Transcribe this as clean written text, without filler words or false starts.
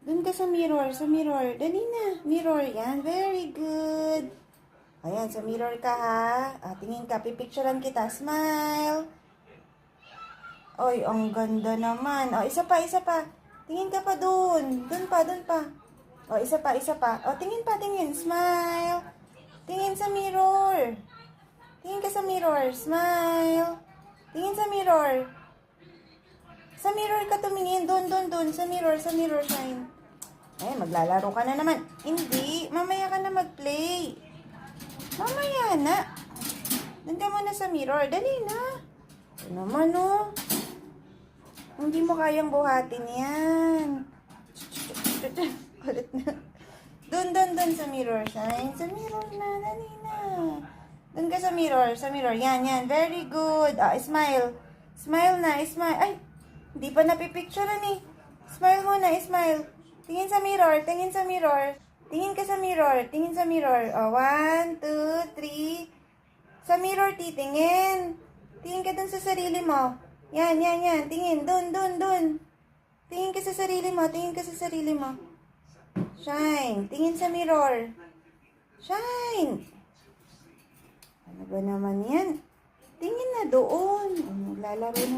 Doon ka sa mirror, sa mirror. Dali na. Mirror, yan. Very good. Ayan, sa mirror ka ha. Tingin ka, pipicturean kita. Smile. Oy, ang ganda naman. Isa pa, isa pa. Tingin ka pa doon. Doon pa, doon pa. Isa pa, isa pa. Tingin pa, tingin. Smile. Tingin sa mirror. Tingin ka sa mirror. Smile. Tingin sa mirror. Sa mirror ka tumingin. Doon, doon, doon. Sa mirror, shine. Maglalaro ka na naman. Hindi. Mamaya ka na mag-play. Mamaya na. Doon ka muna sa mirror. Dali na. Ito naman, oh. Hindi mo kayang buhatin yan. Ulit na. Doon sa mirror. Shine. Sa mirror na. Dali na. Doon ka sa mirror. Sa mirror. Yan, yan. Very good. Smile. Smile na. Smile. Ay, hindi pa napipicturean eh. Smile muna. Smile. Tingin sa mirror. Tingin sa mirror. Tingin ka sa mirror. Tingin sa mirror. 1, 2, 3. Sa mirror, titingin. Tingin ka dun sa sarili mo. Yan, yan, yan. Tingin. Dun. Tingin ka sa sarili mo. Tingin ka sa sarili mo. Shine. Tingin sa mirror. Shine. Ano ba naman yan? Tingin na doon. Lalaro na.